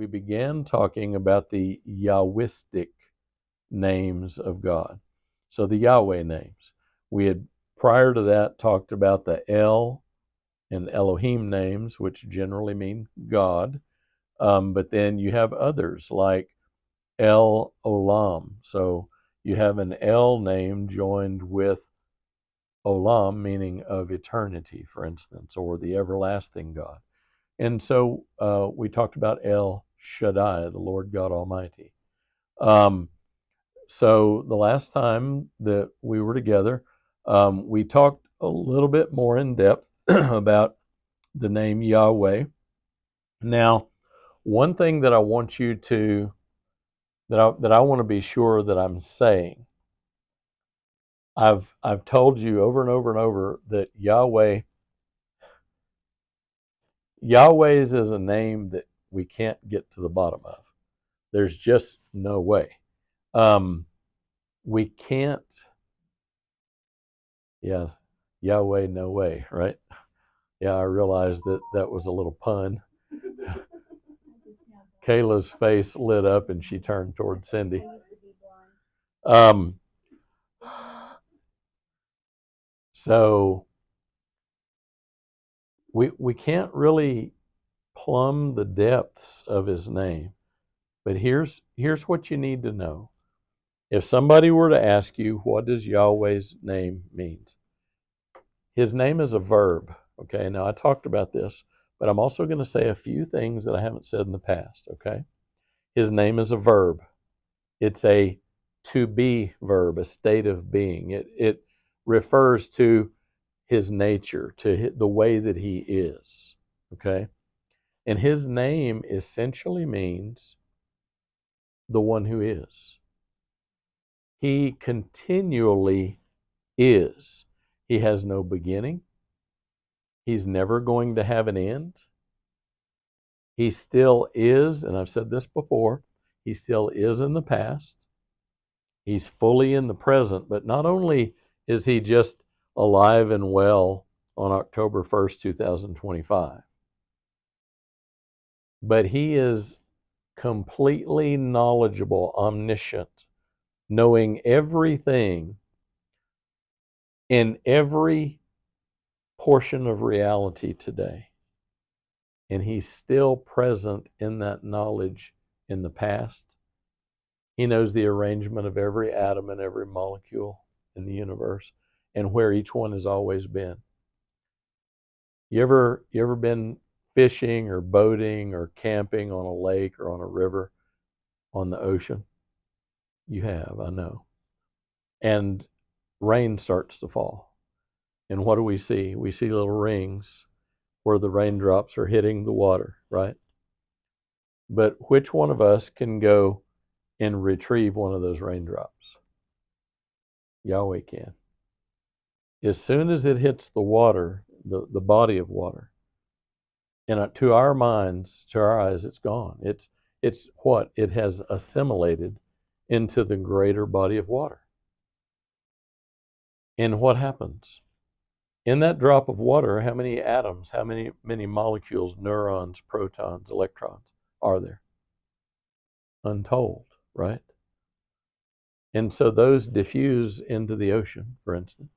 we began talking about the Yahwistic names of God. So the Yahweh names. We had prior to that talked about the El and Elohim names, which generally mean God. But then you have others like El Olam. So you have an El name joined with Olam, meaning of eternity, for instance, or the everlasting God. And so we talked about El Shaddai, the Lord God Almighty. So the last time that we were together, we talked a little bit more in depth about the name Yahweh. Now, one thing that I want you to, that I want to be sure that I'm saying, I've told you over and over and over that Yahweh's is a name that we can't get to the bottom of. There's just no way. We can't, yeah, Yahweh, no way, right? Yeah, I realized that that was a little pun. Kayla's face lit up and she turned toward Cindy. So we can't really plumb the depths of his name. But here's what you need to know. If somebody were to ask you, what does Yahweh's name mean? His name is a verb. Okay, now I talked about this, but I'm also going to say a few things that I haven't said in the past. Okay, his name is a verb. It's a to be verb, a state of being. It refers to his nature, to the way that he is. Okay, and his name essentially means the one who is. He continually is. He has no beginning. He's never going to have an end. He still is, and I've said this before, he still is in the past. He's fully in the present, but not only is he just alive and well on October 1st, 2025, but he is completely knowledgeable, omniscient, knowing everything in every portion of reality today. And he's still present in that knowledge in the past. He knows the arrangement of every atom and every molecule in the universe and where each one has always been. You ever been fishing or boating or camping on a lake or on a river on the ocean? You have, I know. And rain starts to fall. And what do we see? We see little rings where the raindrops are hitting the water, right? But which one of us can go and retrieve one of those raindrops? Yahweh can. As soon as it hits the water, the body of water, and to our minds, to our eyes, it's gone. It's what? It has assimilated into the greater body of water. And what happens? In that drop of water, how many atoms, how many molecules, neurons, protons, electrons are there? Untold, right? And so those diffuse into the ocean, for instance.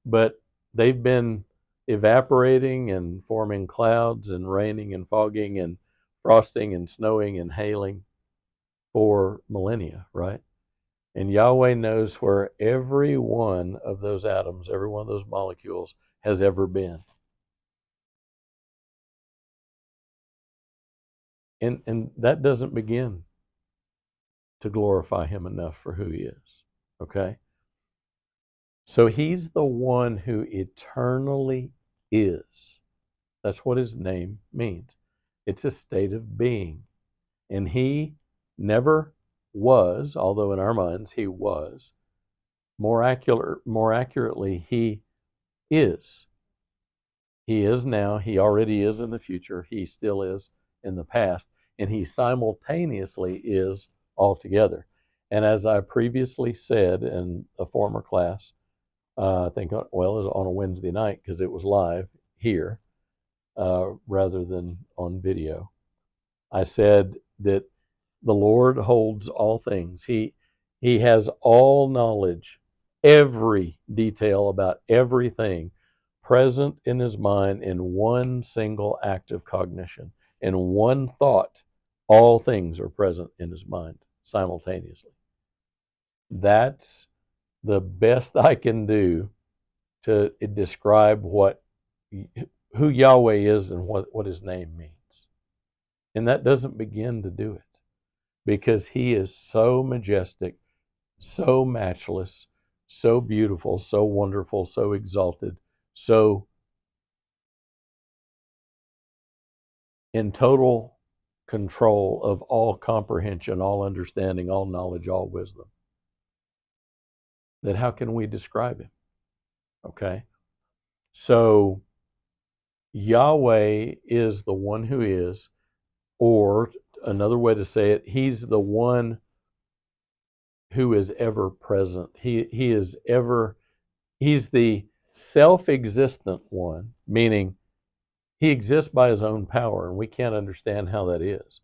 But they've been evaporating and forming clouds and raining and fogging and frosting and snowing and hailing for millennia, right? And Yahweh knows where every one of those atoms, every one of those molecules has ever been. And that doesn't begin to glorify him enough for who he is, okay? So he's the one who eternally is. That's what his name means. It's a state of being. And he never was, although in our minds he was. More accurately, he is. He is now, he already is in the future, he still is in the past, and he simultaneously is altogether. And as I previously said in a former class, I think, well, it was on a Wednesday night because it was live here rather than on video. I said that the Lord holds all things. He has all knowledge, every detail about everything present in his mind in one single act of cognition. In one thought, all things are present in his mind simultaneously. That's the best I can do to describe who Yahweh is and what his name means. And that doesn't begin to do it because he is so majestic, so matchless, so beautiful, so wonderful, so exalted, so in total control of all comprehension, all understanding, all knowledge, all wisdom, that how can we describe him? Okay? So Yahweh is the one who is, or another way to say it, he's the one who is ever present. He is ever, he's the self-existent one, meaning he exists by his own power, and we can't understand how that is.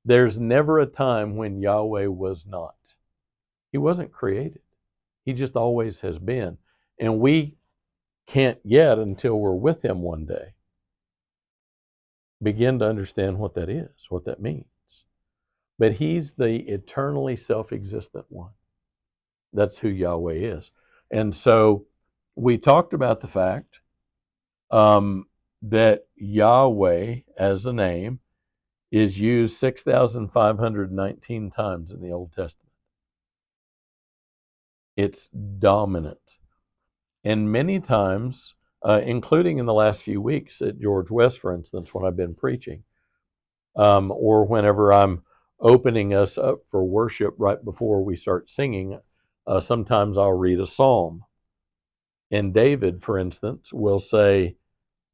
There's never a time when Yahweh was not. He wasn't created. He just always has been. And we can't yet, until we're with him one day, begin to understand what that is, what that means. But he's the eternally self-existent one. That's who Yahweh is. And so we talked about the fact that Yahweh as a name is used 6,519 times in the Old Testament. It's dominant. And many times, including in the last few weeks at George West, for instance, when I've been preaching, or whenever I'm opening us up for worship right before we start singing, sometimes I'll read a psalm. And David, for instance, will say,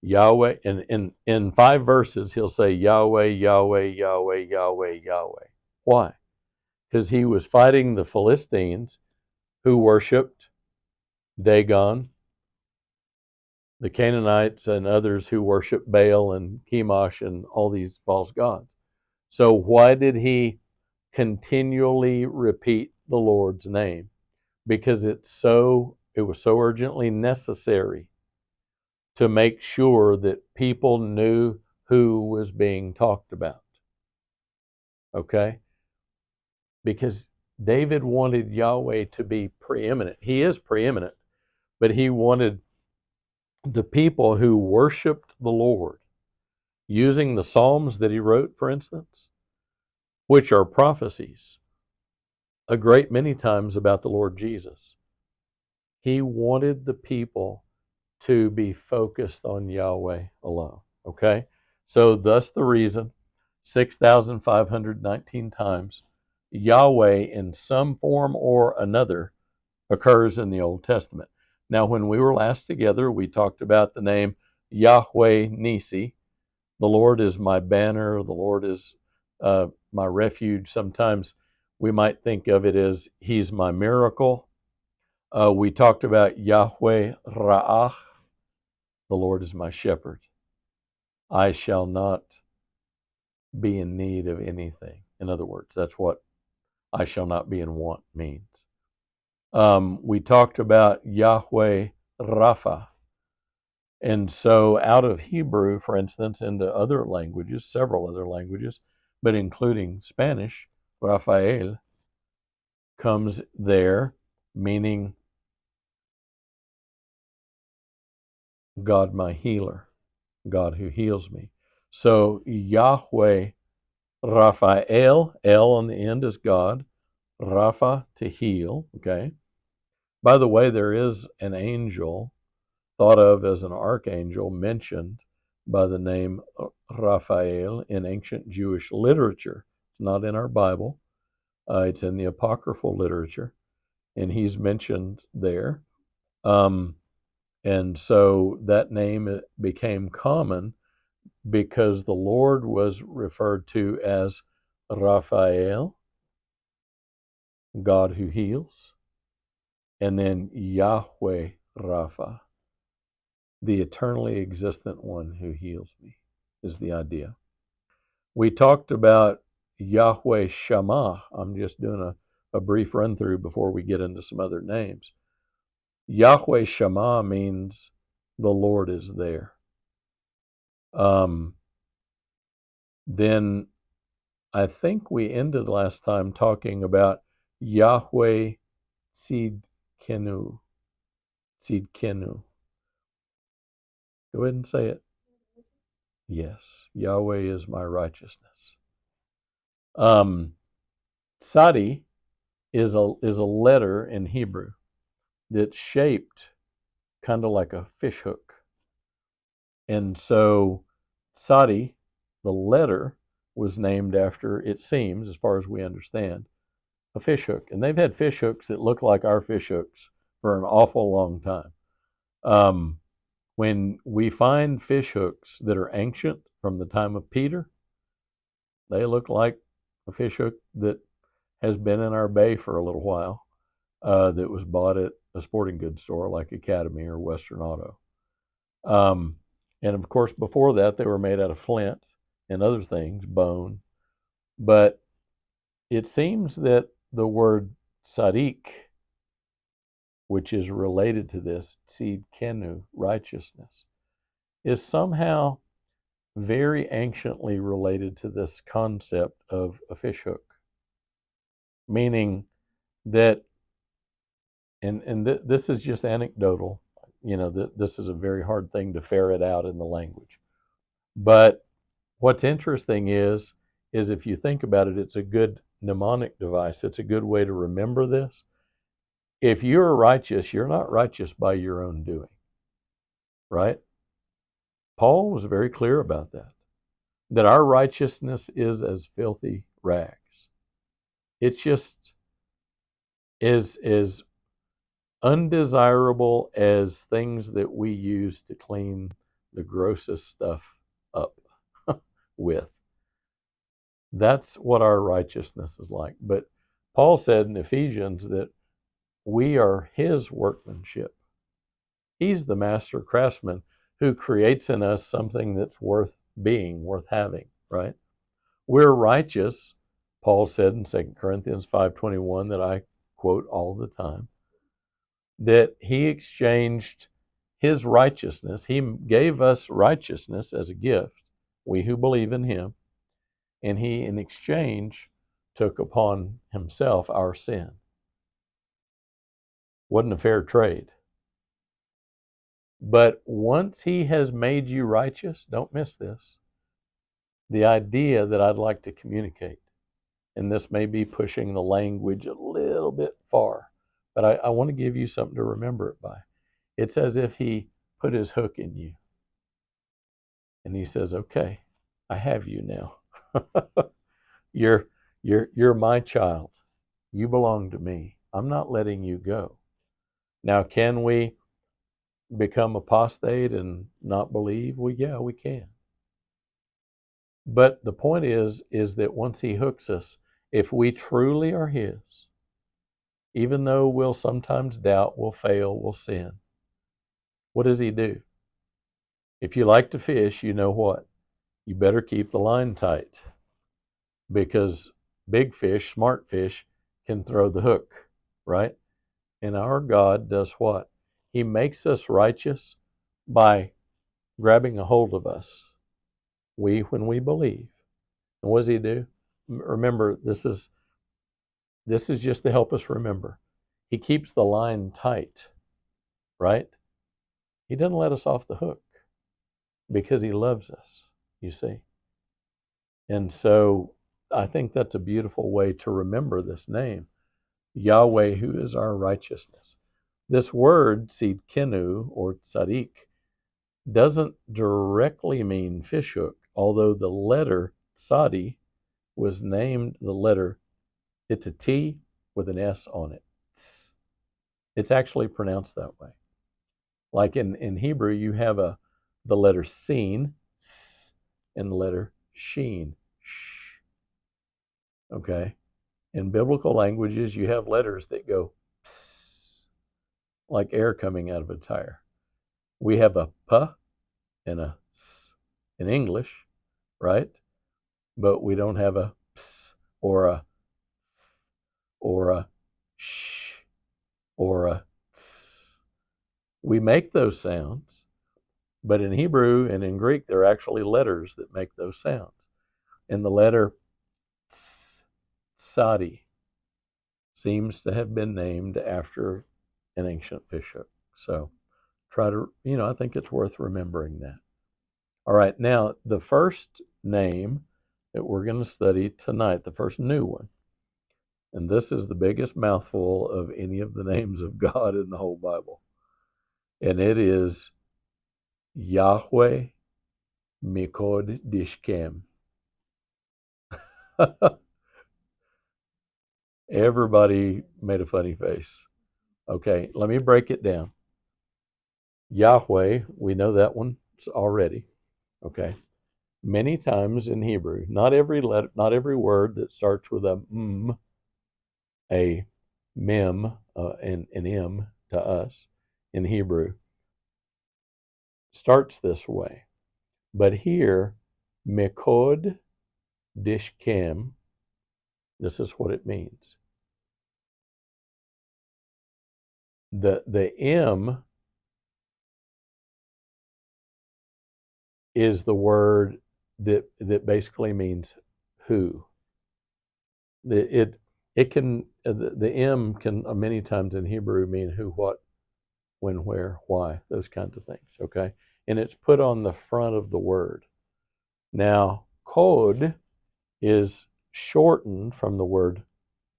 Yahweh, and in 5 verses, he'll say, Yahweh, Yahweh, Yahweh, Yahweh, Yahweh. Why? Because he was fighting the Philistines who worshiped Dagon, the Canaanites, and others who worshiped Baal and Chemosh and all these false gods. So why did he continually repeat the Lord's name? Because it was so urgently necessary to make sure that people knew who was being talked about. Okay? Because David wanted Yahweh to be preeminent. He is preeminent, but he wanted the people who worshiped the Lord using the Psalms that he wrote, for instance, which are prophecies a great many times about the Lord Jesus. He wanted the people to be focused on Yahweh alone. Okay? So thus the reason 6,519 times Yahweh in some form or another occurs in the Old Testament. Now, when we were last together, we talked about the name Yahweh Nisi. The Lord is my banner. The Lord is my refuge. Sometimes we might think of it as he's my miracle. We talked about Yahweh Ra'ah. The Lord is my shepherd. I shall not be in need of anything. In other words, that's what I shall not be in want means. We talked about Yahweh Rapha. And so out of Hebrew, for instance, into other languages, several other languages, but including Spanish, Raphael comes there, meaning God my healer, God who heals me. So Yahweh Raphael, L on the end is God, Rapha to heal, okay? By the way, there is an angel thought of as an archangel mentioned by the name Raphael in ancient Jewish literature. It's not in our Bible. It's in the apocryphal literature, and he's mentioned there. And so that name became common because the Lord was referred to as Raphael, God who heals, and then Yahweh Rapha, the eternally existent one who heals me, is the idea. We talked about Yahweh Shammah. I'm just doing a brief run through before we get into some other names. Yahweh Shammah means the Lord is there. Then I think we ended last time talking about Yahweh Tzidkenu. Tzidkenu. Go ahead and say it. Yes, Yahweh is my righteousness. Tzadi is a letter in Hebrew that's shaped kind of like a fish hook. And so Tzadi, the letter, was named after, it seems, as far as we understand, a fish hook. And they've had fish hooks that look like our fish hooks for an awful long time. When we find fish hooks that are ancient from the time of Peter, they look like a fish hook that has been in our bay for a little while, that was bought at a sporting goods store like Academy or Western Auto. And of course, before that, they were made out of flint and other things, bone. But it seems that the word tzaddik, which is related to this, tzidkenu, righteousness, is somehow very anciently related to this concept of a fish hook. Meaning that, this is just anecdotal, this is a very hard thing to ferret out in the language. But what's interesting is if you think about it, it's a good mnemonic device. It's a good way to remember this. If you're righteous, you're not righteous by your own doing, right? Paul was very clear about that our righteousness is as filthy rags. It's just as undesirable as things that we use to clean the grossest stuff up with. That's what our righteousness is like. But Paul said in Ephesians that we are his workmanship. He's the master craftsman who creates in us something that's worth being, worth having, right? We're righteous, Paul said in 2 Corinthians 5:21, that I quote all the time, that he exchanged his righteousness. He gave us righteousness as a gift, we who believe in him, and he, in exchange, took upon himself our sin. Wasn't a fair trade. But once he has made you righteous, don't miss this, the idea that I'd like to communicate, and this may be pushing the language a little bit far, but I want to give you something to remember it by. It's as if he put his hook in you, and he says, okay, I have you now. You're my child. You belong to me. I'm not letting you go. Now, can we become apostate and not believe? Well, yeah, we can. But the point is that once he hooks us, if we truly are his, even though we'll sometimes doubt, we'll fail, we'll sin, what does he do? If you like to fish, you know what? You better keep the line tight, because big fish, smart fish, can throw the hook, right? And our God does what? He makes us righteous by grabbing a hold of us, when we believe. And what does he do? Remember, this is just to help us remember. He keeps the line tight, right? He doesn't let us off the hook because he loves us, you see. And so I think that's a beautiful way to remember this name, Yahweh, who is our righteousness. This word, tzidkenu, or tzaddik, doesn't directly mean fish hook, although the letter tzadi was named the letter, it's a T with an S on it. It's actually pronounced that way. Like in Hebrew, you have the letter sin, and the letter sheen, sh. Okay? In biblical languages, you have letters that go pss, like air coming out of a tire. We have a p and a s in English, right? but we don't have a ps or a sh or a ts. We make those sounds, but in Hebrew and in Greek, there are actually letters that make those sounds. And the letter ts, tsadi, seems to have been named after an ancient bishop. So try to, I think it's worth remembering that. All right, now the first name that we're going to study tonight, the first new one, and this is the biggest mouthful of any of the names of God in the whole Bible, and it is Yahweh Mikod Dishkem. Everybody made a funny face. Okay, let me break it down. Yahweh, we know that one already. Okay. Many times in Hebrew, not every word that starts with a mem, an m to us in Hebrew starts this way. But here, Mikod Dishkem, this is what it means. The M is the word that basically means who. The M can many times in Hebrew mean who, what, when, where, why, those kinds of things, okay? And it's put on the front of the word. Now, Kod is shortened from the word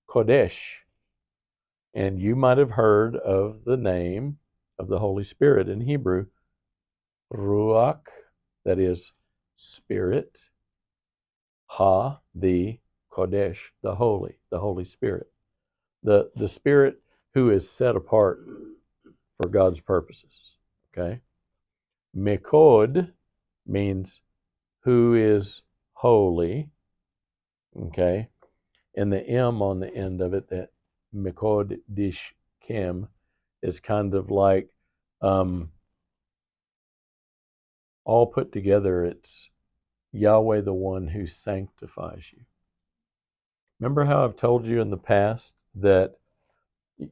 Kodesh. And you might have heard of the name of the Holy Spirit in Hebrew, Ruach, that is Spirit, Ha, the Kodesh, the Holy Spirit. The Spirit who is set apart for God's purposes, okay? Mikod means who is holy, okay? And the M on the end of it, that Mikod Dishkem, is kind of like all put together. It's Yahweh, the one who sanctifies you. Remember how I've told you in the past that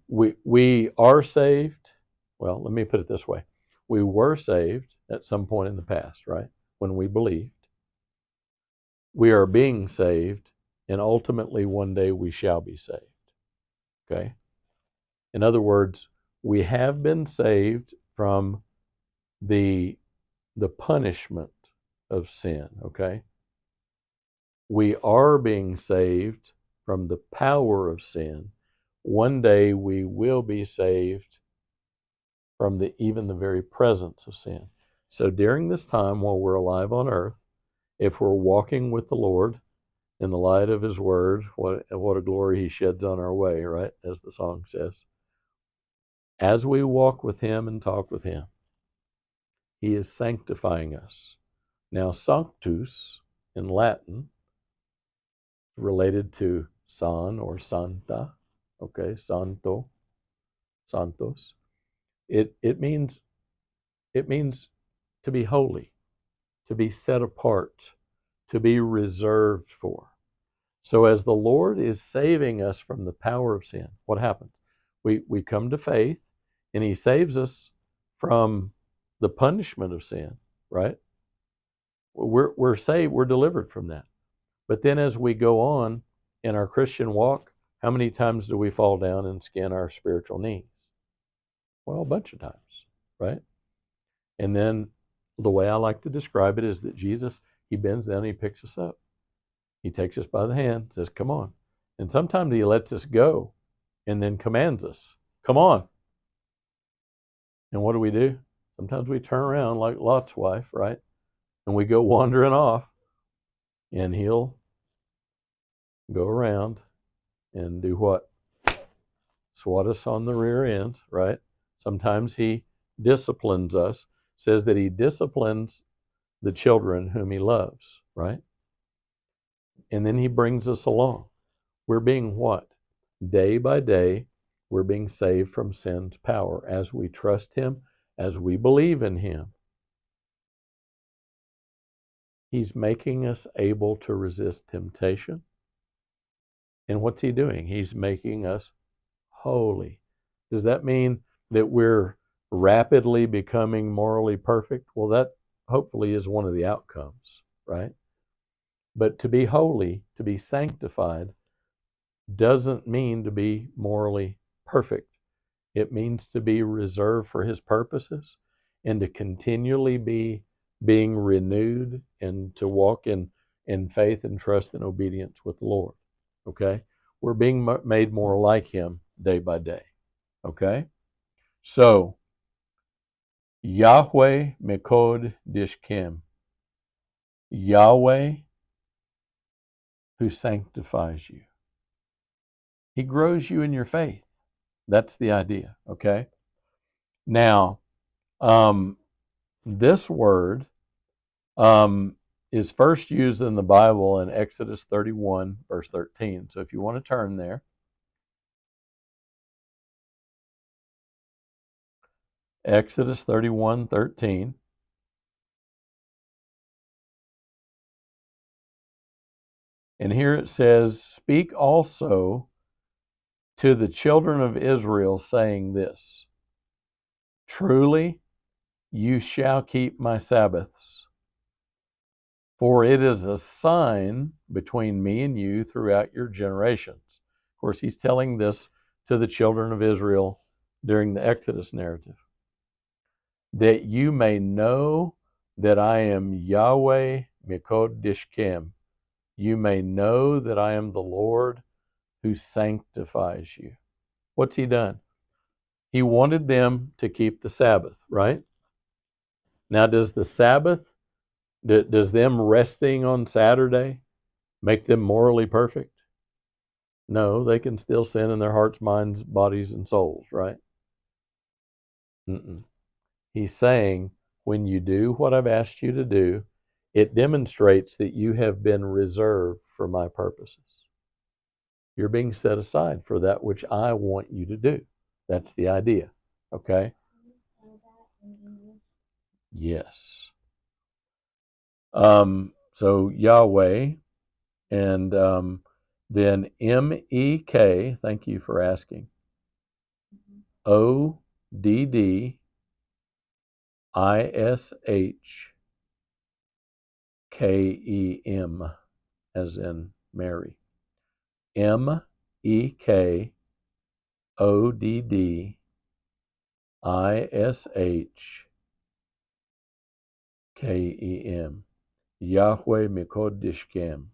we are saved? Well, let me put it this way. We were saved at some point in the past, right? When we believed. We are being saved, and ultimately one day we shall be saved. Okay? In other words, we have been saved from the punishment of sin, okay? We are being saved from the power of sin. One day we will be saved from even the very presence of sin. So during this time while we're alive on earth, if we're walking with the Lord in the light of his word, what a glory he sheds on our way, right? As the song says. As we walk with him and talk with him, he is sanctifying us. Now, sanctus in Latin, related to san or santa, okay, santo, santos. It means to be holy, to be set apart, to be reserved for. So as the Lord is saving us from the power of sin, what happens? We come to faith, and he saves us from the punishment of sin, right? We're saved, we're delivered from that. But then as we go on in our Christian walk, how many times do we fall down and skin our spiritual knees? Well, a bunch of times, right? And then the way I like to describe it is that Jesus, he bends down and he picks us up. He takes us by the hand, says, come on. And sometimes he lets us go and then commands us, come on. And what do? Sometimes we turn around like Lot's wife, right? And we go wandering off, and he'll go around and do what? Swat us on the rear end, right? Sometimes he disciplines us, says that he disciplines the children whom he loves, right? And then he brings us along. We're being what? Day by day, we're being saved from sin's power as we trust him, as we believe in him. He's making us able to resist temptation. And what's he doing? He's making us holy. Does that mean that we're rapidly becoming morally perfect? Well, that hopefully is one of the outcomes, right? But to be holy, to be sanctified, doesn't mean to be morally perfect. It means to be reserved for his purposes and to continually be being renewed and to walk in faith and trust and obedience with the Lord. Okay? We're being made more like him day by day. Okay? So, Yahweh Mekod Dishkim. Yahweh who sanctifies you. He grows you in your faith. That's the idea. Okay? Now, this word is first used in the Bible in Exodus 31, verse 13. So if you want to turn there, Exodus 31, 13. And here it says, "Speak also to the children of Israel, saying this, Truly you shall keep my Sabbaths, for it is a sign between me and you throughout your generations." Of course, he's telling this to the children of Israel during the Exodus narrative. "That you may know that I am Yahweh Mikod Dishkem. You may know that I am the Lord who sanctifies you." What's he done? He wanted them to keep the Sabbath, right? Now, does the Sabbath, does them resting on Saturday make them morally perfect? No, they can still sin in their hearts, minds, bodies, and souls, right? Mm-mm. He's saying, when you do what I've asked you to do, it demonstrates that you have been reserved for my purposes. You're being set aside for that which I want you to do. That's the idea. Okay? Yes. So Yahweh, and then MEK, thank you for asking, ODDISHKEM, as in Mary. MEKODDISHKEM. Yahweh Mikodishkem.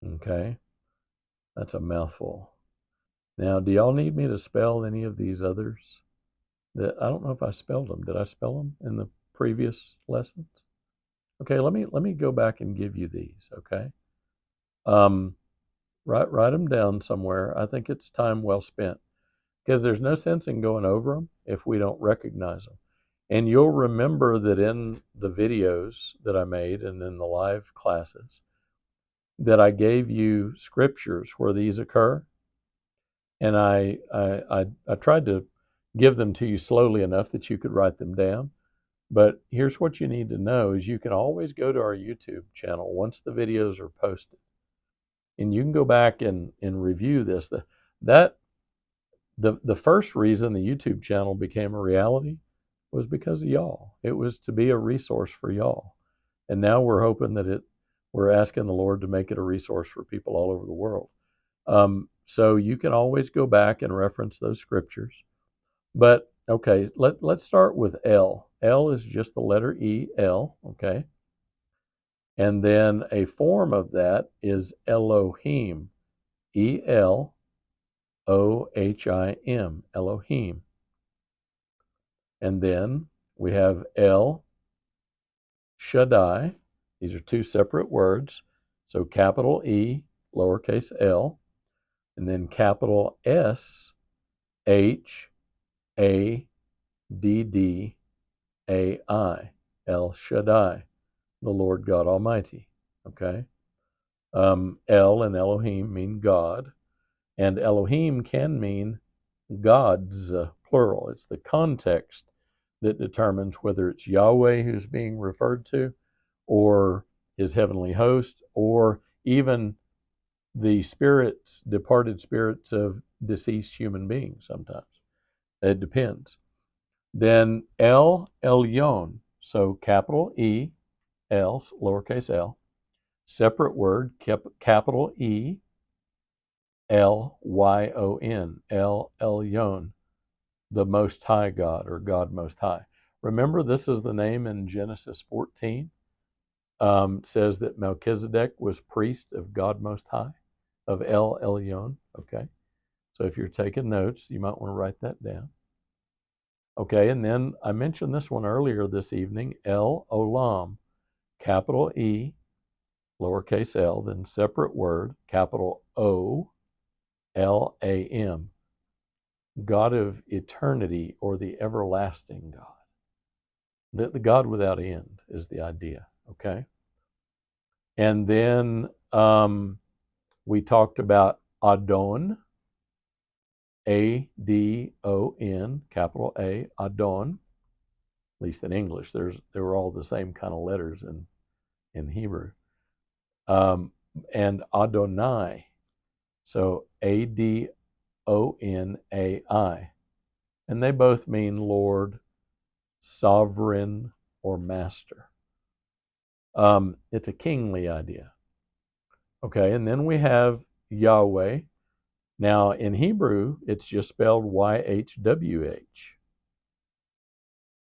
Okay, that's a mouthful. Now, do y'all need me to spell any of these others? I don't know if I spelled them. Did I spell them in the previous lessons? Okay, let me go back and give you these. Okay, write them down somewhere. I think it's time well spent, because there's no sense in going over them if we don't recognize them. And you'll remember that in the videos that I made and in the live classes, that I gave you scriptures where these occur, and I tried to give them to you slowly enough that you could write them down. But here's what you need to know: is you can always go to our YouTube channel once the videos are posted, and you can go back and review this. The first reason the YouTube channel became a reality was because of y'all. It was to be a resource for y'all, and now we're hoping that we're asking the Lord to make it a resource for people all over the world. So you can always go back and reference those scriptures. But okay, let's start with L. L is just the letter E, L, okay? And then a form of that is Elohim, Elohim, Elohim. And then we have El Shaddai. These are two separate words. So capital E, lowercase l, and then capital S, H, A, D, D, A, I, El Shaddai, the Lord God Almighty. Okay? El and Elohim mean God, and Elohim can mean gods, plural. It's the context that determines whether it's Yahweh who's being referred to or his heavenly host, or even the spirits, departed spirits of deceased human beings sometimes. It depends. Then El Elyon, so capital E, L, lowercase l, separate word, capital E, Lyon, El Elyon, the Most High God, or God Most High. Remember, this is the name in Genesis 14. Says that Melchizedek was priest of God Most High, of El Elyon. Okay, so if you're taking notes, you might want to write that down. Okay, and then I mentioned this one earlier this evening, El Olam, capital E, lowercase l, then separate word, capital O, L-A-M, God of eternity, or the everlasting God. The God without end is the idea, okay? And then we talked about Adon, A-D-O-N, capital A, Adon, at least in English. They were all the same kind of letters in Hebrew. And Adonai, so A-D-O-N-A-I. And they both mean Lord, sovereign, or master. It's a kingly idea. Okay, and then we have Yahweh. Now, in Hebrew, it's just spelled Y-H-W-H.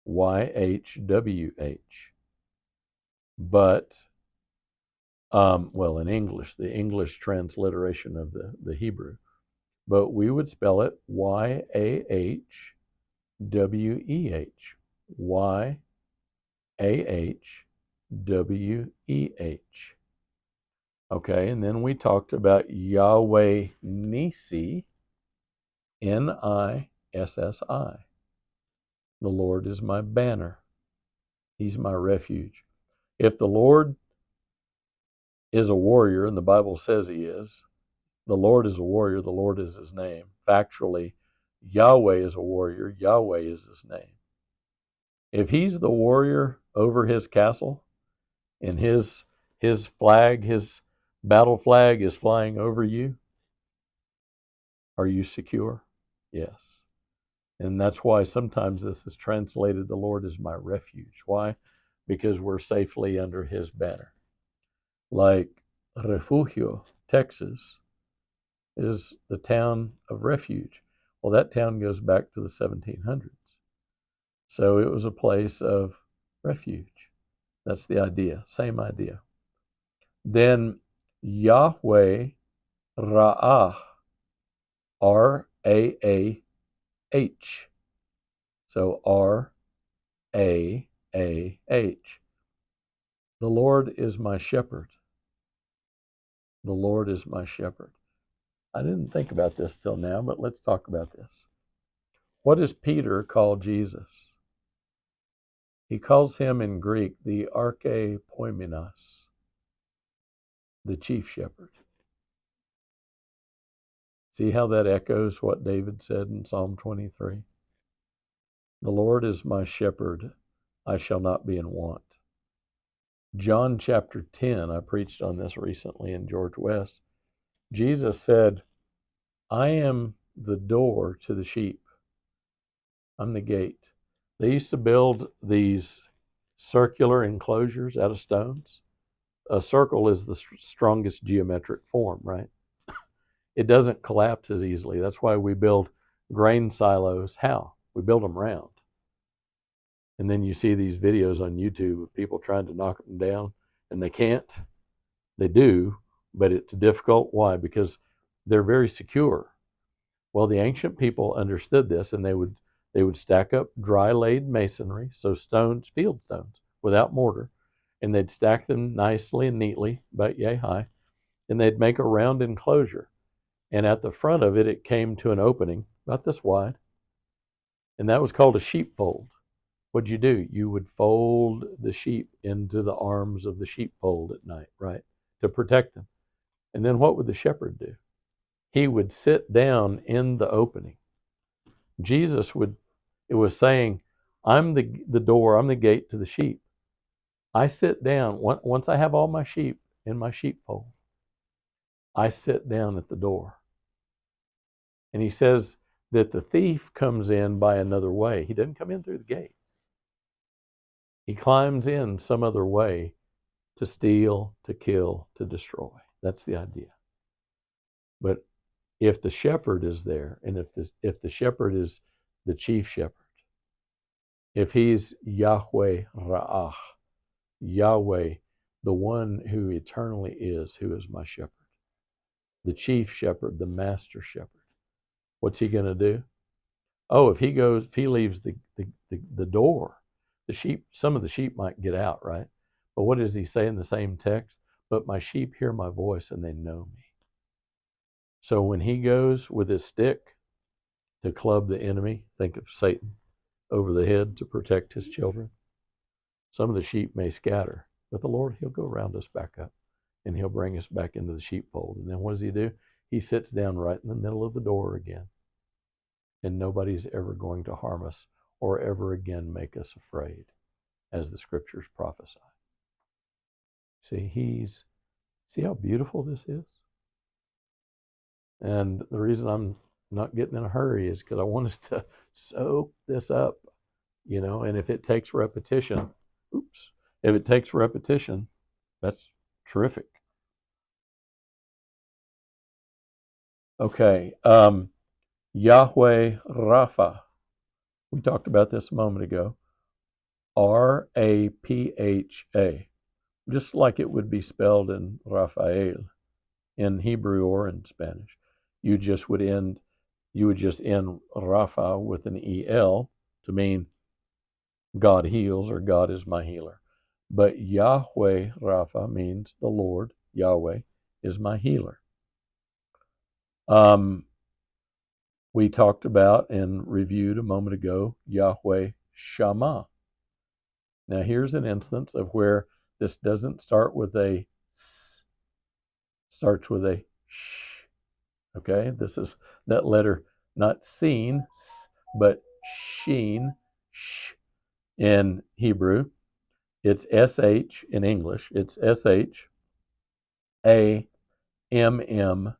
Y-H-W-H. But, well, in English, the English transliteration of the Hebrew. But we would spell it Y-A-H-W-E-H. Y-A-H-W-E-H. Okay, and then we talked about Yahweh Nisi, N-I-S-S-I. The Lord is my banner. He's my refuge. If the Lord is a warrior, and the Bible says he is, the Lord is a warrior, the Lord is his name. Factually, Yahweh is a warrior, Yahweh is his name. If he's the warrior over his castle, and his flag, his battle flag is flying over you, are you secure? Yes. And that's why sometimes this is translated, the Lord is my refuge. Why? Because we're safely under his banner. Like Refugio, Texas, is the town of refuge. Well, that town goes back to the 1700s. So it was a place of refuge. That's the idea, same idea. Then Yahweh Ra'ah, R-A-A-H. So R-A-A-H. The Lord is my shepherd. The Lord is my shepherd. I didn't think about this till now, but let's talk about this. What does Peter call Jesus? He calls him in Greek the arche poimenos, the chief shepherd. See how that echoes what David said in Psalm 23? The Lord is my shepherd, I shall not be in want. John chapter 10, I preached on this recently in George West. Jesus said, I am the door to the sheep. I'm the gate. They used to build these circular enclosures out of stones. A circle is the strongest geometric form, right? It doesn't collapse as easily. That's why we build grain silos. How? We build them round. And then you see these videos on YouTube of people trying to knock them down, and they can't. They do, but it's difficult. Why? Because they're very secure. Well, the ancient people understood this, and they would stack up dry laid masonry, so stones, field stones, without mortar, and they'd stack them nicely and neatly, about yay high, and they'd make a round enclosure. And at the front of it, it came to an opening about this wide, and that was called a sheepfold. What'd you do? You would fold the sheep into the arms of the sheepfold at night, right, to protect them. And then what would the shepherd do? He would sit down in the opening. Jesus was saying, I'm the door, I'm the gate to the sheep. I sit down, once I have all my sheep in my sheepfold, I sit down at the door. And he says that the thief comes in by another way. He doesn't come in through the gate. He climbs in some other way to steal, to kill, to destroy. That's the idea. But if the shepherd is there, and if the shepherd is the chief shepherd, if he's Yahweh Ra'ah, Yahweh, the one who eternally is, who is my shepherd, the chief shepherd, the master shepherd, what's he going to do? Oh, if he leaves the door, the sheep, some of the sheep might get out, right? But what does he say in the same text? But my sheep hear my voice and they know me. So when he goes with his stick to club the enemy, think of Satan, over the head to protect his children, some of the sheep may scatter, but the Lord, he'll go round us back up and he'll bring us back into the sheepfold. And then what does he do? He sits down right in the middle of the door again. And nobody's ever going to harm us or ever again make us afraid, as the scriptures prophesy. See how beautiful this is? And the reason I'm not getting in a hurry is because I want us to soak this up, and if it takes repetition, that's terrific. Okay, Yahweh Rapha. We talked about this a moment ago. Rapha, just like it would be spelled in Raphael in Hebrew or in Spanish. You would just end Rapha with an EL to mean God heals or God is my healer. But Yahweh Rapha means the Lord, Yahweh, is my healer. We talked about and reviewed a moment ago Yahweh Shammah. Now here's an instance of where this doesn't start with a s, starts with a sh. Okay, this is that letter, not seen, but sheen, sh in Hebrew. It's sh in English. It's shammah. shammah.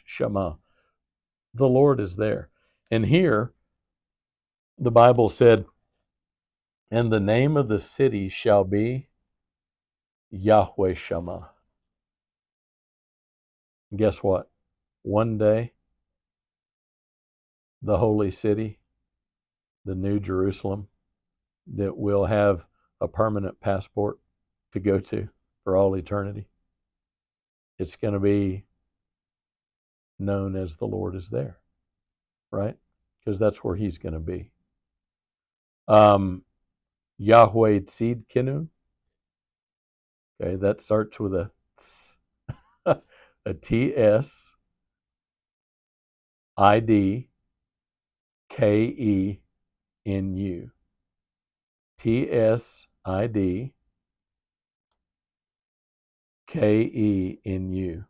Shema. The Lord is there. And here, the Bible said, and the name of the city shall be Yahweh Shammah. Guess what? One day, the holy city, the New Jerusalem, that we'll have a permanent passport to go to for all eternity, it's going to be known as the Lord is there, right? Because that's where he's going to be. Yahweh Tzidkenu. Okay, that starts with a t's, a TS ID KENU. TS ID KENU.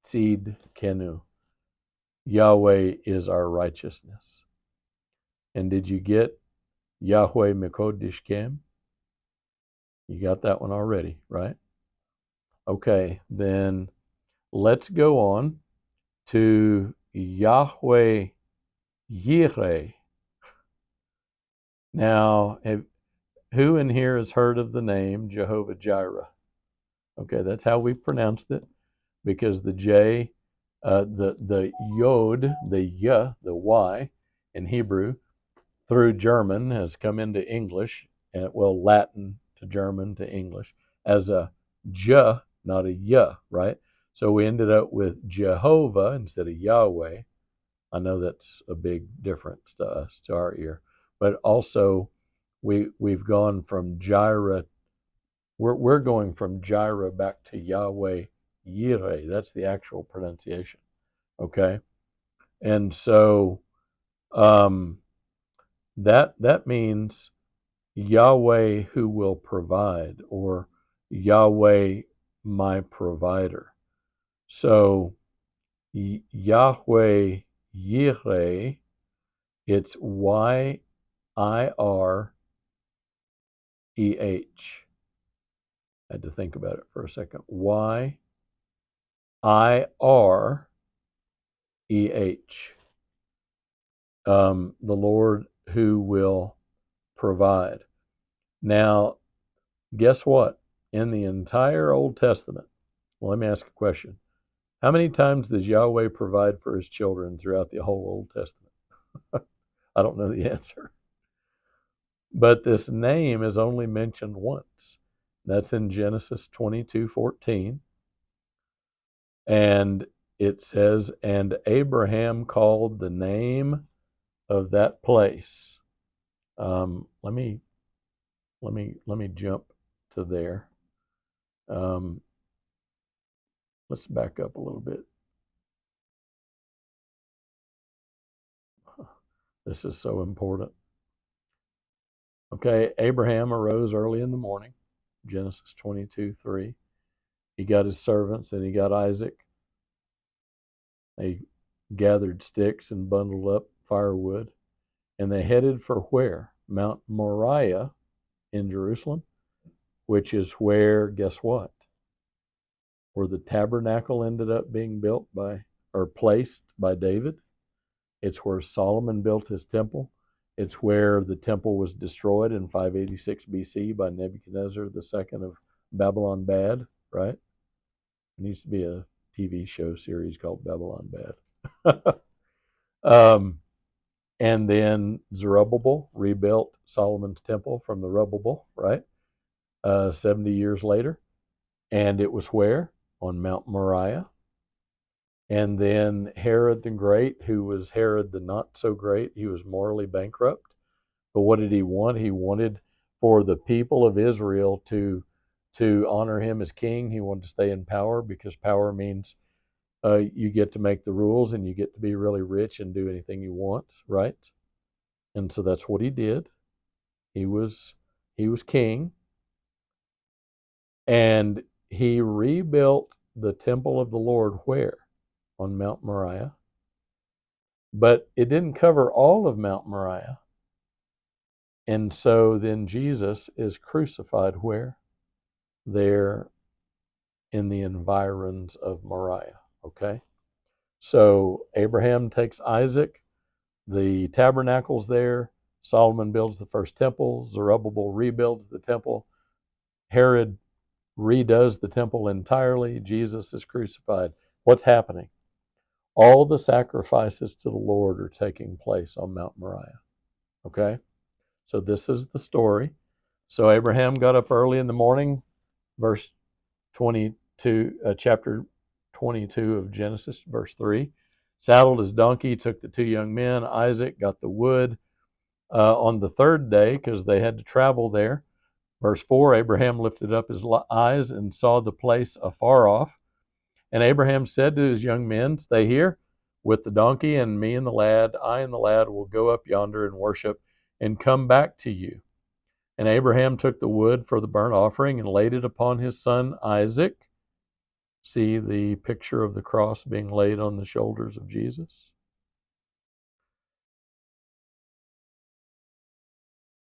Tzidkenu. Yahweh is our righteousness. And did you get Yahweh Mekodishkem? You got that one already, right? Okay, then let's go on to Yahweh Yireh. Now, who in here has heard of the name Jehovah Jireh? Okay, that's how we pronounced it, because the J, the Yod, the Y, the Y in Hebrew, through German has come into English, Latin to German to English, as a J, not a Y, right? So we ended up with Jehovah instead of Yahweh. I know that's a big difference to us, to our ear. But also, we've gone from Jireh, we're going from Jireh back to Yahweh Yireh. That's the actual pronunciation, okay? And so that means Yahweh who will provide, or Yahweh my provider. So Yahweh Yireh, it's YHWH. Y-I-R-E-H. I had to think about it for a second. Y-I-R-E-H. The Lord who will provide. Now, guess what? In the entire Old Testament, well, let me ask a question. How many times does Yahweh provide for his children throughout the whole Old Testament? I don't know the answer. But this name is only mentioned once. That's in Genesis 22:14. And it says, and Abraham called the name of that place. Let me jump to there. Let's back up a little bit. This is so important. Okay, Abraham arose early in the morning, Genesis 22:3. He got his servants and he got Isaac. They gathered sticks and bundled up firewood, and they headed for where? Mount Moriah in Jerusalem, which is where, guess what? Where the tabernacle ended up being built by, or placed by David. It's where Solomon built his temple. It's where the temple was destroyed in 586 BC by Nebuchadnezzar II of Babylon Bad, right? It needs to be a TV show series called Babylon Bad. And then Zerubbabel rebuilt Solomon's temple from the rubble, right? 70 years later. And it was where? On Mount Moriah. And then Herod the Great, who was Herod the not so great, he was morally bankrupt. But what did he want? He wanted for the people of Israel to honor him as king. He wanted to stay in power, because power means you get to make the rules and you get to be really rich and do anything you want, right? And so that's what he did. He was king, and he rebuilt the temple of the Lord where? On Mount Moriah. But it didn't cover all of Mount Moriah. And so then Jesus is crucified where? There in the environs of Moriah, okay? So Abraham takes Isaac, the tabernacle's there, Solomon builds the first temple, Zerubbabel rebuilds the temple, Herod redoes the temple entirely, Jesus is crucified. What's happening? All the sacrifices to the Lord are taking place on Mount Moriah, okay? So this is the story. So Abraham got up early in the morning, verse 22, chapter 22 of Genesis, verse 3. Saddled his donkey, took the two young men. Isaac got the wood on the third day, because they had to travel there. Verse 4, Abraham lifted up his eyes and saw the place afar off. And Abraham said to his young men, stay here with the donkey, and me and the lad, I and the lad will go up yonder and worship and come back to you. And Abraham took the wood for the burnt offering and laid it upon his son Isaac. See the picture of the cross being laid on the shoulders of Jesus.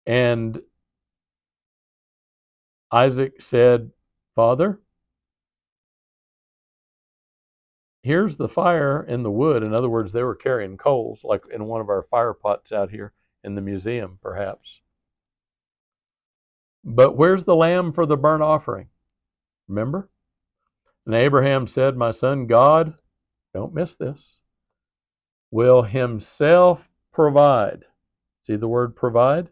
And Isaac said, Father, here's the fire and the wood. In other words, they were carrying coals, like in one of our fire pots out here in the museum, perhaps. But where's the lamb for the burnt offering? Remember? And Abraham said, my son, God, don't miss this, will himself provide. See the word provide?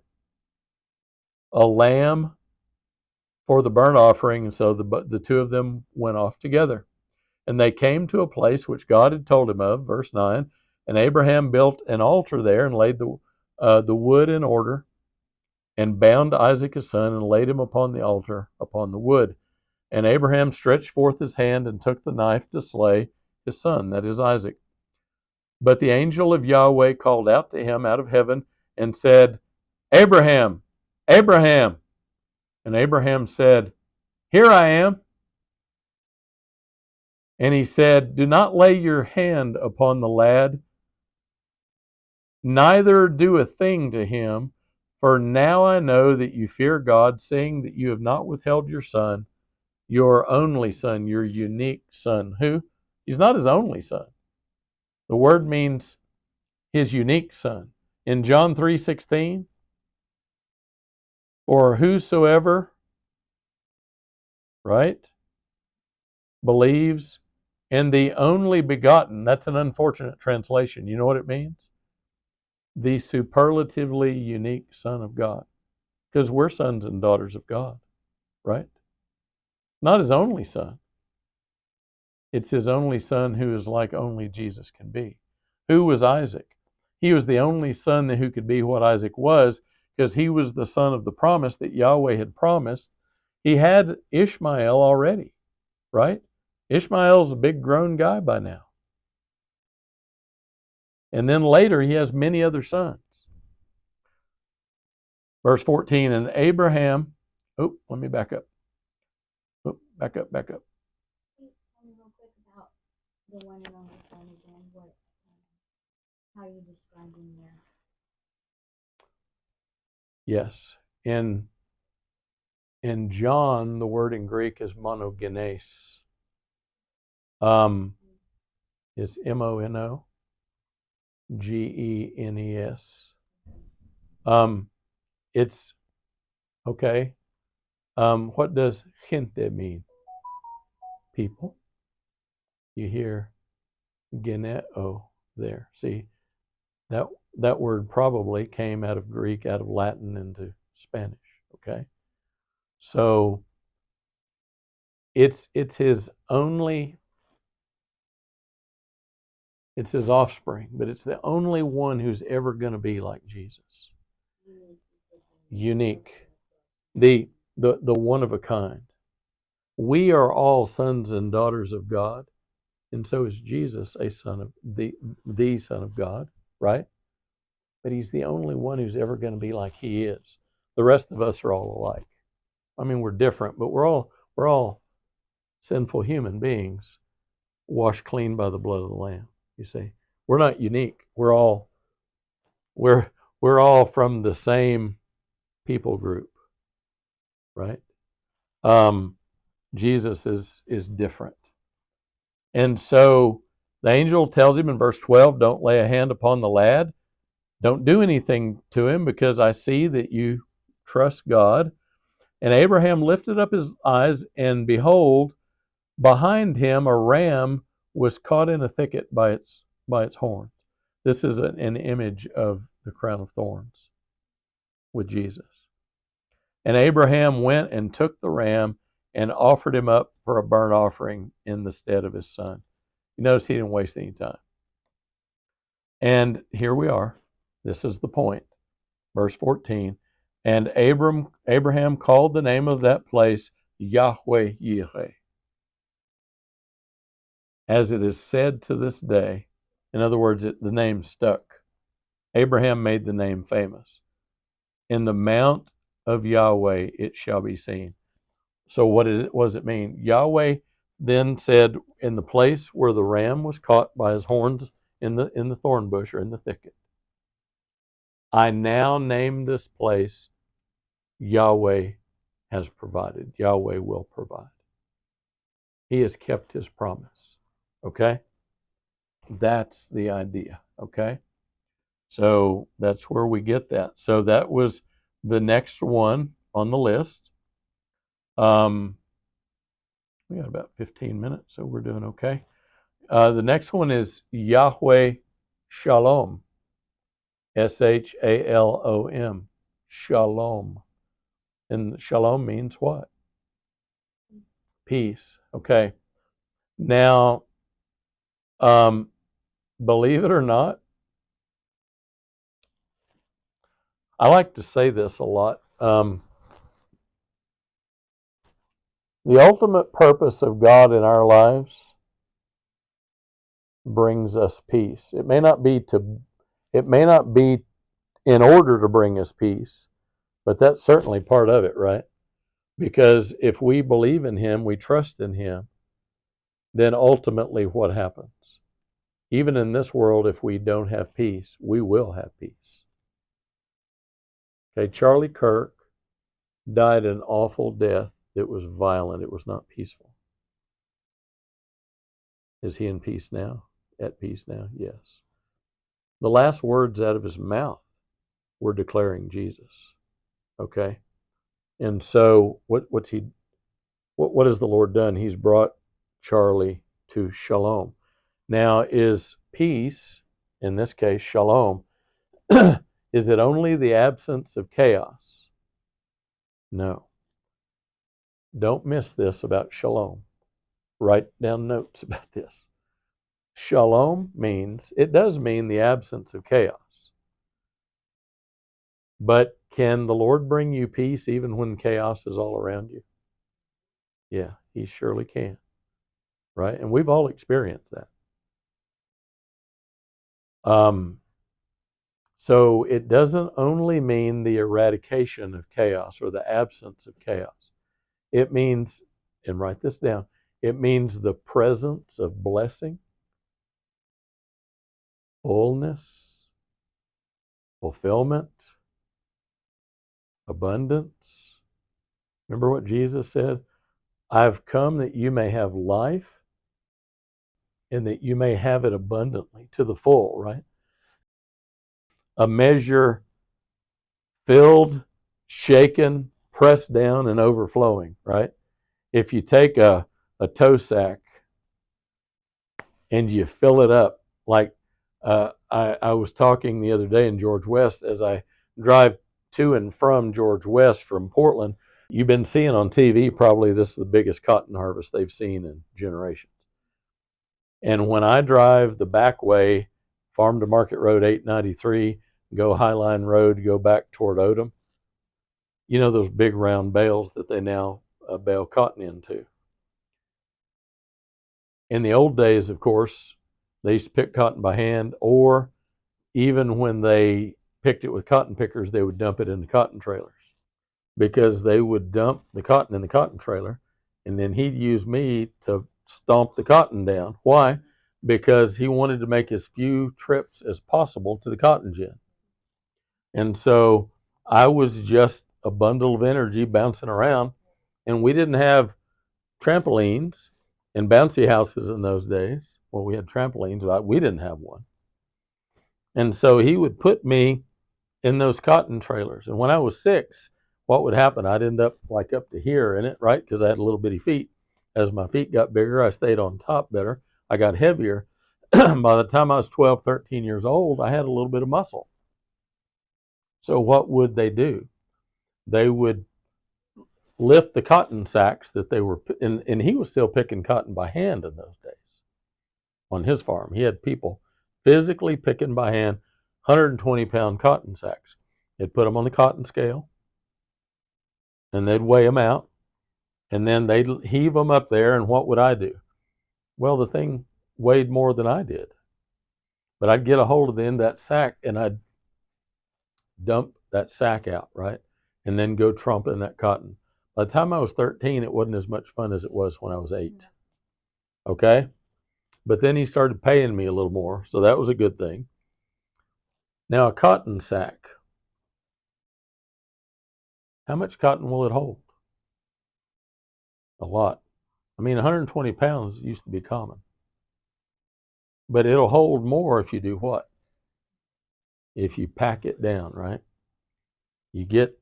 A lamb for the burnt offering. And so the two of them went off together. And they came to a place which God had told him of, verse 9. And Abraham built an altar there and laid the wood in order, and bound Isaac his son and laid him upon the altar upon the wood. And Abraham stretched forth his hand and took the knife to slay his son, that is Isaac. But the angel of Yahweh called out to him out of heaven and said, Abraham, Abraham. And Abraham said, here I am. And he said, do not lay your hand upon the lad, neither do a thing to him, For now I know that you fear God, seeing that you have not withheld your son, your only son, your unique son. Who? He's not his only son. The word means his unique son. In John 3:16, or whosoever, right, believes in the only begotten, that's an unfortunate translation. You know what it means? The superlatively unique Son of God. Because we're sons and daughters of God, right? Not his only son. It's his only son who is like only Jesus can be. Who was Isaac? He was the only son who could be what Isaac was, because he was the son of the promise that Yahweh had promised. He had Ishmael already, right? Ishmael's a big grown guy by now. And then later he has many other sons. Verse 14, and Abraham, let me back up. Back up. Tell me real quick about the one and only son again. How you described him there? Yes. In John, the word in Greek is monogenes. It's monogenes. It's okay. What does gente mean? People. You hear geneo there. See, that word probably came out of Greek, out of Latin into Spanish. Okay, so it's his offspring, but it's the only one who's ever going to be like Jesus. Unique, the one of a kind. We are all sons and daughters of God, and so is Jesus a son of the Son of God, right? But he's the only one who's ever going to be like he is. The rest of us are all alike. I mean, we're different, but we're all sinful human beings, washed clean by the blood of the Lamb. You see, we're not unique. We're all from the same people group, right? Jesus is different, and so the angel tells him in verse 12, "Don't lay a hand upon the lad. Don't do anything to him, because I see that you trust God." And Abraham lifted up his eyes, and behold, behind him a ram was caught in a thicket by its horns. This is an image of the crown of thorns with Jesus. And Abraham went and took the ram and offered him up for a burnt offering in the stead of his son. You notice he didn't waste any time. And here we are. This is the point. Verse 14. And Abraham called the name of that place Yahweh Yireh, as it is said to this day. In other words, the name stuck. Abraham made the name famous. In the mount of Yahweh it shall be seen. So what does it mean? Yahweh then said, in the place where the ram was caught by his horns in the thorn bush or in the thicket, I now name this place Yahweh has provided. Yahweh will provide. He has kept his promise. Okay? That's the idea. Okay? So that's where we get that. So that was the next one on the list. We got about 15 minutes, so we're doing okay. The next one is Yahweh Shalom. Shalom. Shalom. And shalom means what? Peace. Okay. Now, believe it or not, I like to say this a lot. The ultimate purpose of God in our lives brings us peace. It may not be in order to bring us peace, but that's certainly part of it, right? Because if we believe in him, we trust in him, then ultimately what happens? Even in this world, if we don't have peace, we will have peace. Okay, Charlie Kirk died an awful death. It was violent. It was not peaceful. Is he in peace now? At peace now? Yes. The last words out of his mouth were declaring Jesus. Okay? And so what has the Lord done? He's brought Charlie to shalom. Now, is peace, in this case, shalom, is it only the absence of chaos? No. Don't miss this about shalom. Write down notes about this. Shalom means, it does mean the absence of chaos. But can the Lord bring you peace even when chaos is all around you? Yeah, he surely can. Right? And we've all experienced that. So it doesn't only mean the eradication of chaos or the absence of chaos. It means, and write this down, it means the presence of blessing, fullness, fulfillment, abundance. Remember what Jesus said? I've come that you may have life and that you may have it abundantly to the full, right? A measure filled, shaken, pressed down, and overflowing, right? If you take a tow sack and you fill it up, like I was talking the other day in George West as I drive to and from George West from Portland. You've been seeing on TV probably this is the biggest cotton harvest they've seen in generations. And when I drive the back way, Farm to Market Road 893, go Highline Road, go back toward Odom, you know those big round bales that they now bale cotton into. In the old days, of course, they used to pick cotton by hand, or even when they picked it with cotton pickers, they would dump it in the cotton trailers because they would dump the cotton in the cotton trailer, and then he'd use me to stomp the cotton down. Why? Because he wanted to make as few trips as possible to the cotton gin. And so I was just a bundle of energy bouncing around, and we didn't have trampolines and bouncy houses in those days. Well, we had trampolines, but we didn't have one. And so he would put me in those cotton trailers. And when I was 6, what would happen? I'd end up like up to here in it, right? Because I had little bitty feet. As my feet got bigger, I stayed on top better. I got heavier. By the time I was 12, 13 years old, I had a little bit of muscle. So what would they do? They would lift the cotton sacks that they were, and he was still picking cotton by hand in those days on his farm. He had people physically picking by hand 120-pound cotton sacks. They'd put them on the cotton scale, and they'd weigh them out, and then they'd heave them up there, and what would I do? Well, the thing weighed more than I did. But I'd get a hold of the end of that sack, and I'd dump that sack out, right? And then go tromp in that cotton. By the time I was 13, it wasn't as much fun as it was when I was 8. Okay? But then he started paying me a little more, so that was a good thing. Now, a cotton sack, how much cotton will it hold? A lot. I mean, 120 pounds used to be common. But it'll hold more if you do what? If you pack it down, right? You get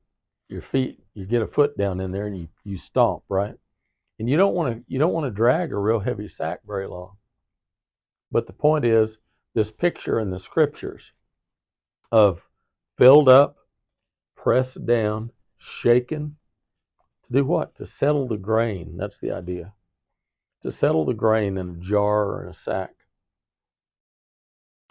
your feet, you get a foot down in there and you stomp, right? And you don't want to drag a real heavy sack very long. But the point is, this picture in the scriptures of filled up, pressed down, shaken, to do what? To settle the grain. That's the idea. To settle the grain in a jar or in a sack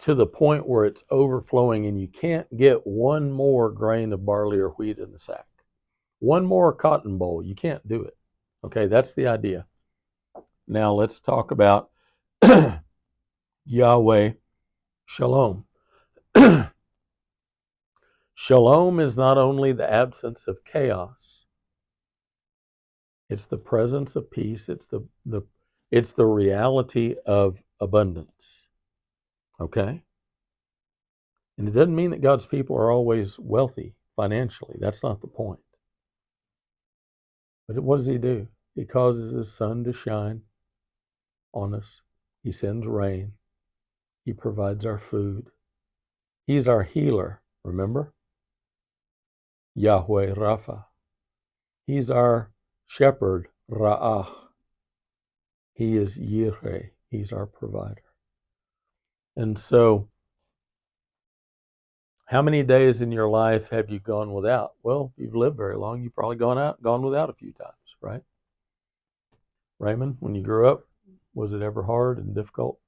to the point where it's overflowing and you can't get one more grain of barley or wheat in the sack. One more cotton boll. You can't do it. Okay, that's the idea. Now let's talk about Yahweh Shalom. Shalom is not only the absence of chaos, it's the presence of peace, it's the reality of abundance. Okay? And it doesn't mean that God's people are always wealthy financially. That's not the point. But what does he do? He causes his sun to shine on us. He sends rain. He provides our food. He's our healer, remember? Yahweh Rapha. He's our shepherd, Ra'ah. He is Yireh. He's our provider. And so, how many days in your life have you gone without? Well, if you've lived very long, you've probably gone without a few times, right? Raymond, when you grew up, was it ever hard and difficult?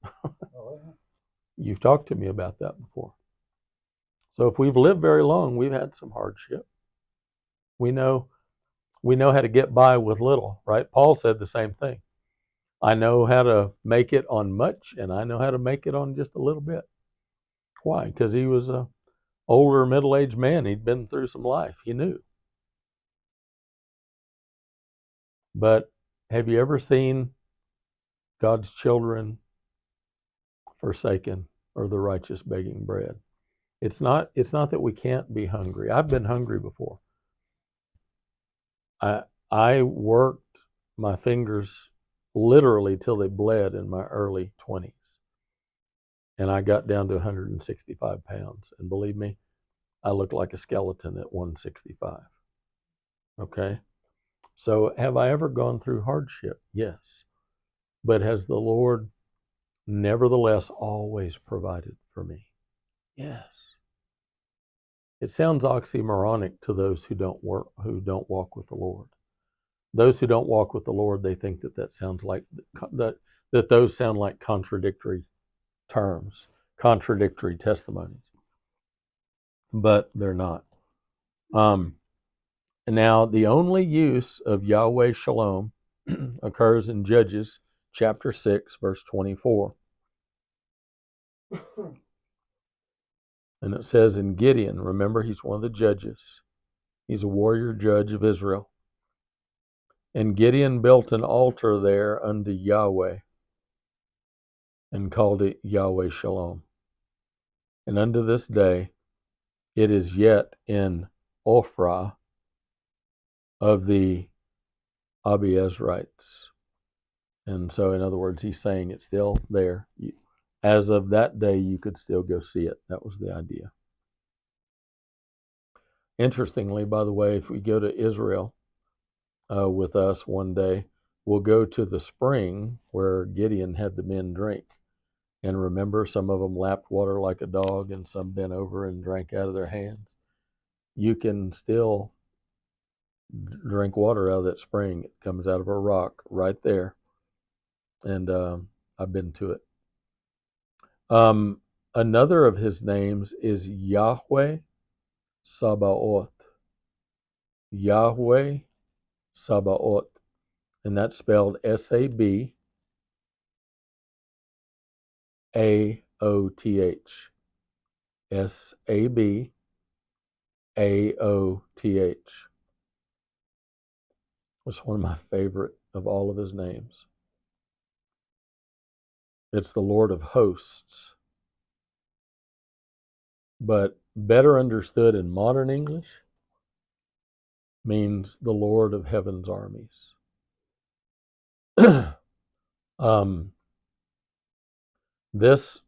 You've talked to me about that before. So if we've lived very long, we've had some hardship. We know how to get by with little, right? Paul said the same thing. I know how to make it on much, and I know how to make it on just a little bit. Why? Because he was a older, middle-aged man. He'd been through some life. He knew. But have you ever seen God's children forsaken or the righteous begging bread? It's not that we can't be hungry. I've been hungry before. I worked my fingers literally till they bled in my early 20s. And I got down to 165 pounds. And believe me, I look like a skeleton at 165. Okay? So have I ever gone through hardship? Yes. But has the Lord nevertheless always provided for me? Yes. It sounds oxymoronic to those who don't walk with the Lord. Those who don't walk with the Lord, they think that sounds like that those sound like contradictory terms, contradictory testimonies. But they're not. Now, the only use of Yahweh Shalom occurs in Judges chapter 6, verse 24. And it says in Gideon, remember, he's one of the judges. He's a warrior judge of Israel. And Gideon built an altar there unto Yahweh and called it Yahweh Shalom. And unto this day, it is yet in Ophrah of the Abiezrites. And so, in other words, he's saying it's still there. As of that day, you could still go see it. That was the idea. Interestingly, by the way, if we go to Israel with us one day, we'll go to the spring where Gideon had the men drink. And remember, some of them lapped water like a dog and some bent over and drank out of their hands. You can still drink water out of that spring. It comes out of a rock right there. And I've been to it. Another of his names is Yahweh Sabaoth. Yahweh Sabaoth. And that's spelled S-A-B-A-O-T-H. S-A-B-A-O-T-H. It's one of my favorite of all of his names. It's the Lord of hosts. But better understood in modern English means the Lord of heaven's armies. This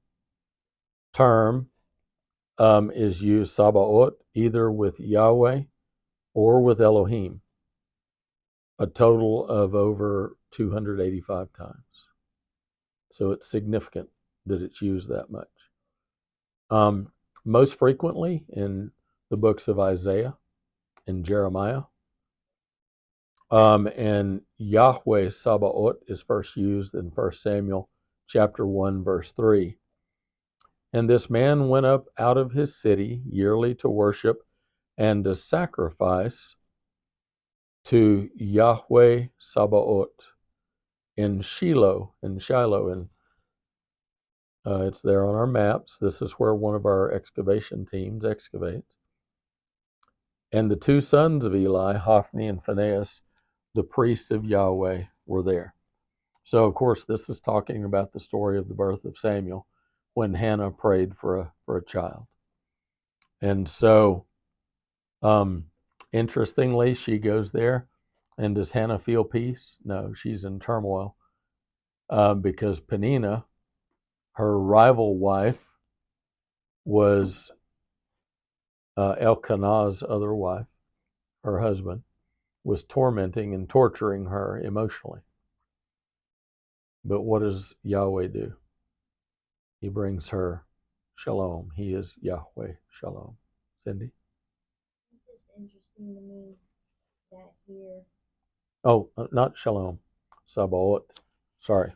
term is used, Sabaoth, either with Yahweh or with Elohim, a total of over 285 times. So it's significant that it's used that much. Most frequently in the books of Isaiah and Jeremiah. And Yahweh Sabaoth is first used in 1 Samuel chapter 1, verse 3. And this man went up out of his city yearly to worship and to sacrifice to Yahweh Sabaoth in Shiloh. And it's there on our maps. This is where one of our excavation teams excavates. And the two sons of Eli, Hophni and Phinehas, the priests of Yahweh, were there. So, of course, this is talking about the story of the birth of Samuel when Hannah prayed for a child. And so Interestingly, she goes there, and does Hannah feel peace? No, she's in turmoil because Peninnah, her rival wife, was Elkanah's other wife, her husband, was tormenting and torturing her emotionally. But what does Yahweh do? He brings her shalom. He is Yahweh shalom. Cindy? It's just interesting to me that here. Oh, not shalom. Sabaoth. Sorry.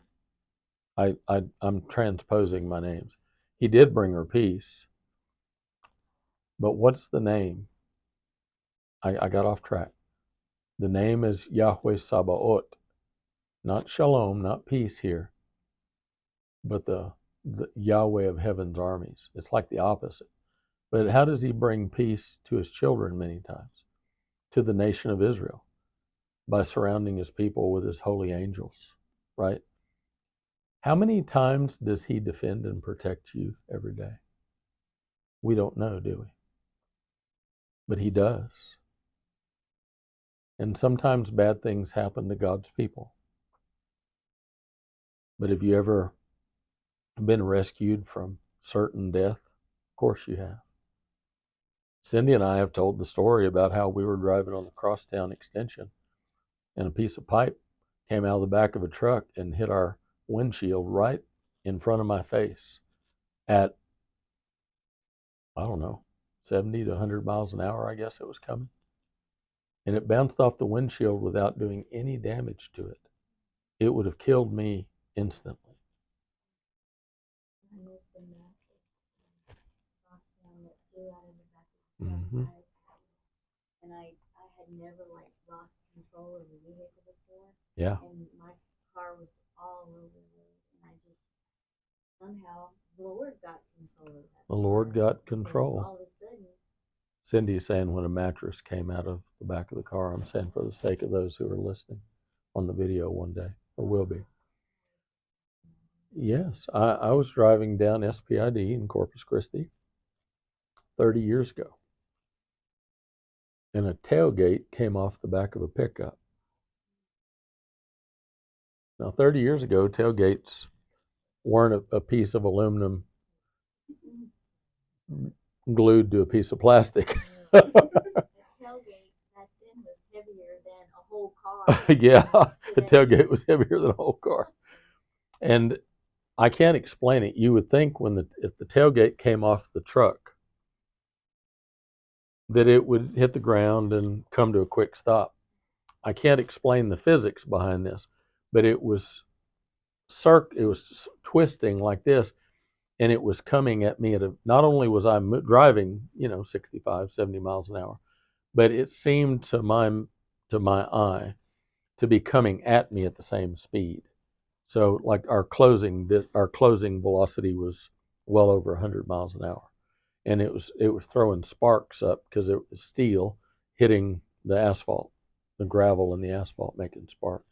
I'm transposing my names. He did bring her peace. But what's the name? I got off track. The name is Yahweh Sabaoth. Not shalom, not peace here, but the Yahweh of heaven's armies. It's like the opposite. But how does he bring peace to his children many times? To the nation of Israel, by surrounding his people with his holy angels, right? How many times does he defend and protect you every day? We don't know, do we? But he does. And sometimes bad things happen to God's people. But have you ever been rescued from certain death? Of course you have. Cindy and I have told the story about how we were driving on the Crosstown extension and a piece of pipe came out of the back of a truck and hit our windshield right in front of my face at, I don't know, 70 to 100 miles an hour, I guess it was coming. And it bounced off the windshield without doing any damage to it. It would have killed me instantly. I missed a massive lockdown that flew out of the back of the Mm-hmm. truck. And I had never like lost control of the vehicle before. Yeah. And my car was all over the road, and I just somehow the Lord got control of that. The Lord got Because control. all of a sudden, Cindy's saying when a mattress came out of the back of the car. I'm saying for the sake of those who are listening on the video one day, or will be. Yes, I was driving down SPID in Corpus Christi 30 years ago, and a tailgate came off the back of a pickup. Now, 30 years ago, tailgates weren't a piece of aluminum glued to a piece of plastic. a tailgate back then was heavier than a whole car. Yeah, a Today. tailgate was heavier than a whole car. And I can't explain it. You would think if the tailgate came off the truck, that it would hit the ground and come to a quick stop. I can't explain the physics behind this, but it was twisting like this, and it was coming at me not only was I driving, 65, 70 miles an hour, but it seemed to my eye to be coming at me at the same speed. So like our closing velocity was well over 100 miles an hour, and it was throwing sparks up because it was steel hitting the asphalt, the gravel and the asphalt making sparks.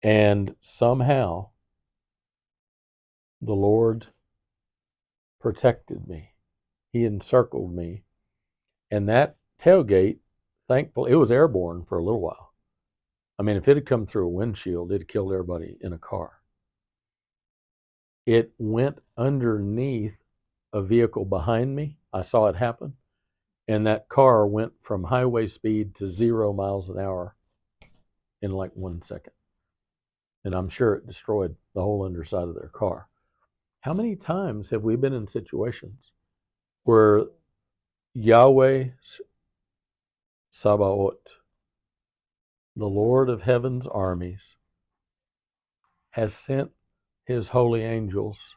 And somehow the Lord protected me. He encircled me. And that tailgate, thankfully, it was airborne for a little while. I mean, if it had come through a windshield, it'd killed everybody in a car. It went underneath a vehicle behind me. I saw it happen. And that car went from highway speed to 0 miles an hour in like 1 second. And I'm sure it destroyed the whole underside of their car. How many times have we been in situations where Yahweh Sabaoth, the Lord of heaven's armies, has sent his holy angels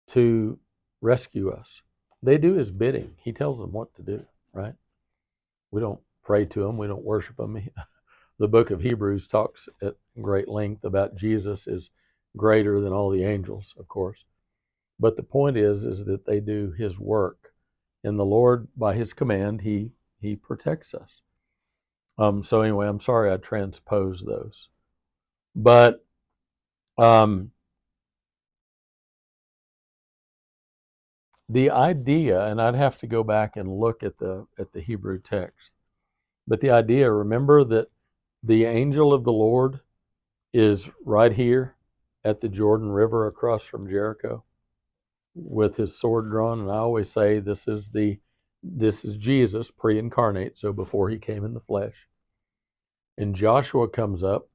to rescue us? They do his bidding. He tells them what to do, right? We don't pray to him. We don't worship him. The book of Hebrews talks at great length about Jesus is greater than all the angels, of course. But the point is that they do his work. And the Lord, by his command, he protects us. So anyway, I'm sorry I transposed those. But the idea, and I'd have to go back and look at the Hebrew text, but the idea, remember that the angel of the Lord is right here at the Jordan River across from Jericho with his sword drawn, and I always say this is Jesus pre-incarnate, so before he came in the flesh. And Joshua comes up,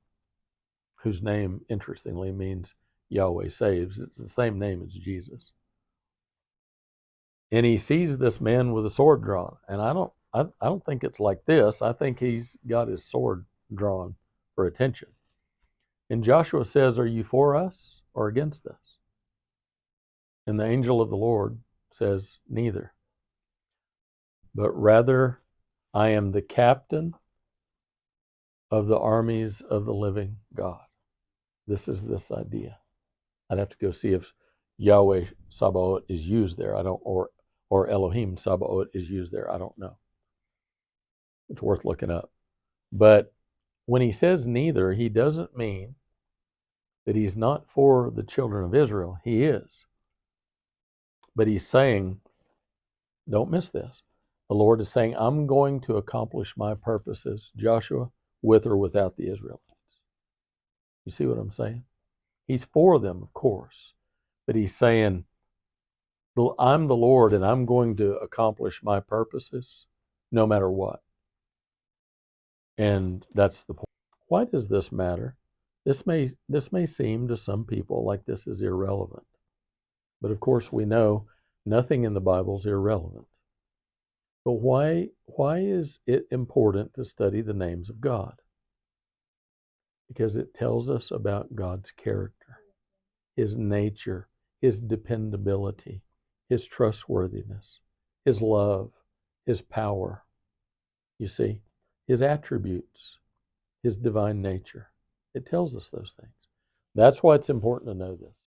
whose name interestingly means Yahweh saves. It's the same name as Jesus. And he sees this man with a sword drawn, and I don't think it's like this. I think he's got his sword drawn for attention. And Joshua says, "Are you for us or against us?" And the angel of the Lord says, "Neither. But rather, I am the captain of the armies of the living God." This is this idea. I'd have to go see if Yahweh Sabaoth is used there. I don't, or Elohim Sabaoth is used there. I don't know. It's worth looking up. But when he says neither, he doesn't mean that he's not for the children of Israel. He is. But he's saying, don't miss this. The Lord is saying, I'm going to accomplish my purposes, Joshua, with or without the Israelites. You see what I'm saying? He's for them, of course. But he's saying, I'm the Lord and I'm going to accomplish my purposes no matter what. And that's the point. Why does this matter? This may seem to some people like this is irrelevant. But of course we know nothing in the Bible is irrelevant. But why is it important to study the names of God? Because it tells us about God's character, his nature, his dependability, his trustworthiness, his love, his power. You see, his attributes, his divine nature. It tells us those things. That's why it's important to know this.